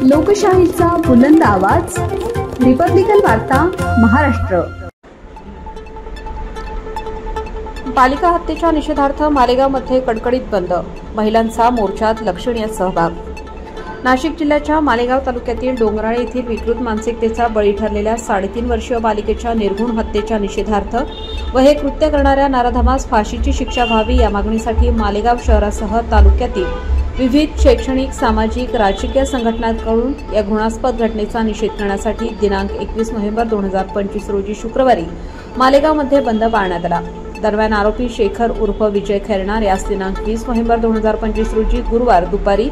लोकशाहीचा बुलंद आवाज, रिपब्लिकन वार्ता महाराष्ट्र। बालिका हत्येच्या निषेधार्थ मालेगावमध्ये कडकडीत बंद, महिलांचा मोर्चात लक्षणीय सहभाग। नाशिक जिल्ह्याच्या मालेगाव तालुक्यातील डोंगराळे येथील विकृत मानसिकतेचा बळी ठरलेल्या 3.5 वर्षीय बालिकेच्या निर्घृण हत्येच्या निषेधार्थ व हे कृत्य करणाऱ्या नराधमास फाशीची शिक्षा व्हावी या मागणीसाठी मालेगाव शहरासह तालुक्यातील विविध शैक्षणिक, सामाजिक, राजकीय संघटनांकडून या घृणास्पद घटनेचा निषेध करण्यासाठी दिनांक 21 नोव्हेंबर 2025 रोजी शुक्रवारी मालेगावमध्ये बंद पाळण्यात आला। दरम्यान आरोपी शेखर उर्फ विजय खैरनार यास दिनांक 20 नोव्हेंबर 2025 रोजी गुरुवार दुपारी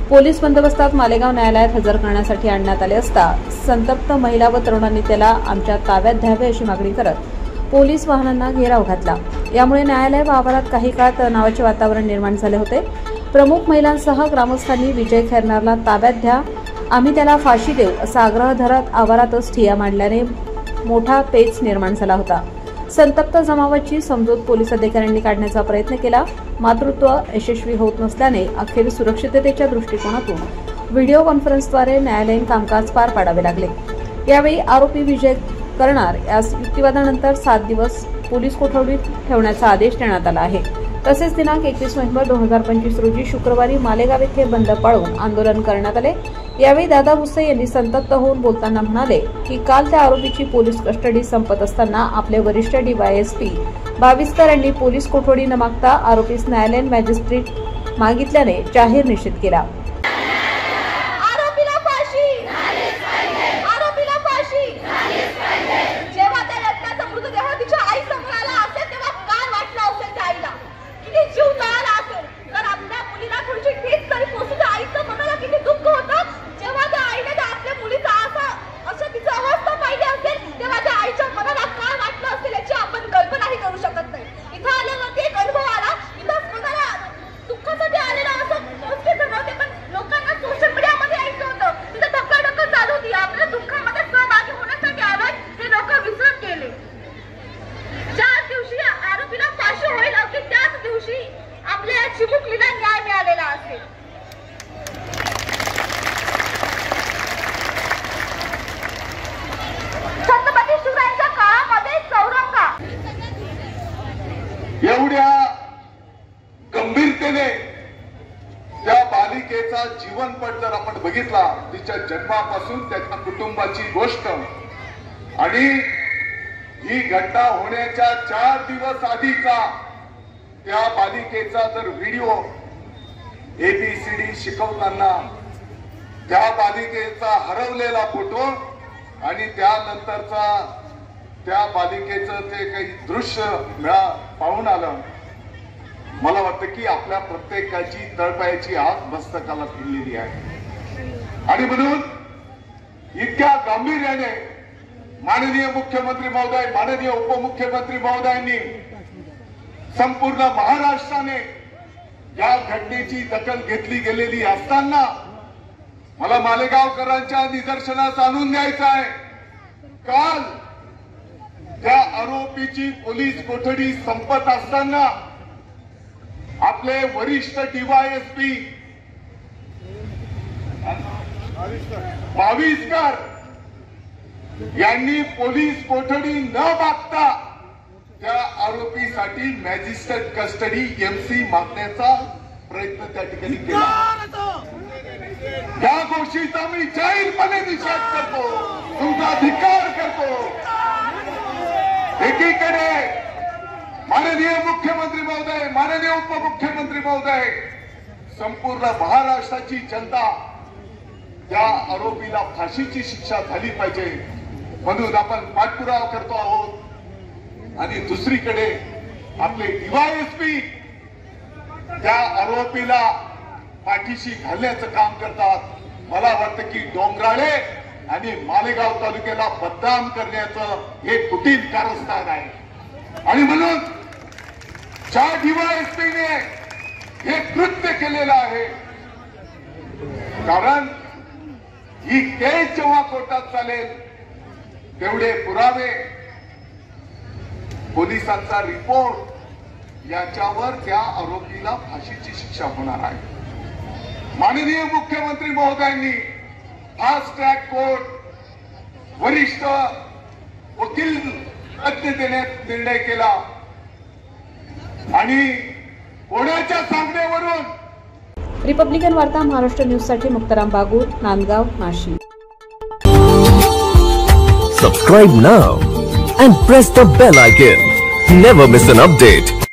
पोलीस बंदोबस्तात मालेगाव न्यायालयात हजर करण्यासाठी आणण्यात आले असता संतप्त महिला व तरुणांनी त्याला आमच्या ताब्यात द्यावे अशी मागणी करत पोलीस वाहनांना घेराव घातला। यामुळे न्यायालय व आवारात काही काळ तणावाचे वातावरण निर्माण झाले होते। प्रमुख महिलांसह ग्रामस्थांनी विजय खैरनारला ताब्यात द्या, आम्ही त्याला फाशी देऊ असा आग्रह धरत आवारातच ठिय्या मांडल्याने मोठा पेच निर्माण झाला होता। संतप्त जमावाची समजूत पोलीस अधिकाऱ्यांनी काढण्याचा प्रयत्न केला, मातृत्व यशस्वी होत नसल्याने अखेर सुरक्षिततेच्या दृष्टिकोनातून व्हिडिओ कॉन्फरन्सद्वारे न्यायालयीन कामकाज पार पाडावे लागले। यावेळी आरोपी विजय खैरनार यास युक्तिवादानंतर 7 दिवस पोलीस कोठडीत ठेवण्याचा आदेश देण्यात आला आहे। तसेच दिनांक 21 नोव्हेंबर 2025 रोजी शुक्रवारी मालेगाव येथे बंद पाळून आंदोलन करण्यात आले। यावेळी दादा भुसे यांनी संतप्त होऊन बोलताना म्हणाले की काल त्या आरोपीची पोलीस कस्टडी संपत असताना आपले वरिष्ठ डीवायएसपी बाविस्कर यांनी पोलीस कोठडी न मागता आरोपीस न्यायालयीन मॅजिस्ट्रेट मागितल्याने जाहीर निषेध केला। एवढ्या गंभीरतेने त्या बालिकेचा जीवनपट जर आपण बघितला, तिच्या जन्मापासून त्याच्या कुटुंबाची गोष्ट आणि ही घटना होण्याच्या 4 दिवस आधीचा त्या बालिकेचा जर व्हिडिओ ABCD शिकवताना त्या बालिकेचा हरवलेला फोटो आणि त्यानंतरचा त्या बालिकेचं ते काही दृश्य पाहून आलं, मला वाटतं की आपल्या प्रत्येकाची तळपायाची आग मस्तकाला भिडलेली आहे। आणि म्हणून इतक्या गांभीर्याने माननीय मुख्यमंत्री महोदय, माननीय उपमुख्यमंत्री महोदयांनी संपूर्ण महाराष्ट्राने या घटनेची दखल घेतली गेलेली असताना मला मालेगावकरांच्या निदर्शनास आणून द्यायचं आहे, काल त्या आरोपीची पोलीस कोठडी संपत असताना आपले वरिष्ठ डीवायएसपी बाविस्कर यांनी पोलीस कोठडी न मागता त्या आरोपीसाठी मॅजिस्ट्रेट कस्टडी MC मागण्याचा प्रयत्न त्या ठिकाणी केला। या गोष्टीचा मी जाहीरपणे निषेध करतो, तुमचा धिक्कार करतो। एकीकडे माननीय मुख्यमंत्री महोदय, माननीय उपमुख्यमंत्री महोदय, संपूर्ण महाराष्ट्राची जनता त्या आरोपीला फाशीची शिक्षा झाली पाहिजे म्हणून आपण पाठपुरावा करतो आहोत, आणि दुसरीकडे आपले डीवायएसपी त्या आरोपीला पाठीशी घालण्याचं काम करतात। मला वाटतं की डोंगराळे आणि मालेगाव तालुक्याला बदनाम करण्याचं हे कुटील कारस्थान आहे, आणि म्हणून ज्या डीवायएसपीने हे कृत्य केलेलं आहे, कारण ही केस जेव्हा कोर्टात चालेल तेवढे पुरावे, पोलिसांचा रिपोर्ट याच्यावर त्या आरोपीला फाशीची शिक्षा होणार आहे। माननीय मुख्यमंत्री महोदयांनी फास्ट ट्रॅक कोर्ट वरिष्ठ वकील तज्ञ देण्यात निर्णय केला आणि कोणाच्या सांगण्यावरून. रिपब्लिकन वार्ता महाराष्ट्र न्यूज साठी Muktaram बागूर, Nandgaon, Nashik. Subscribe now and press the bell icon. Never miss an update.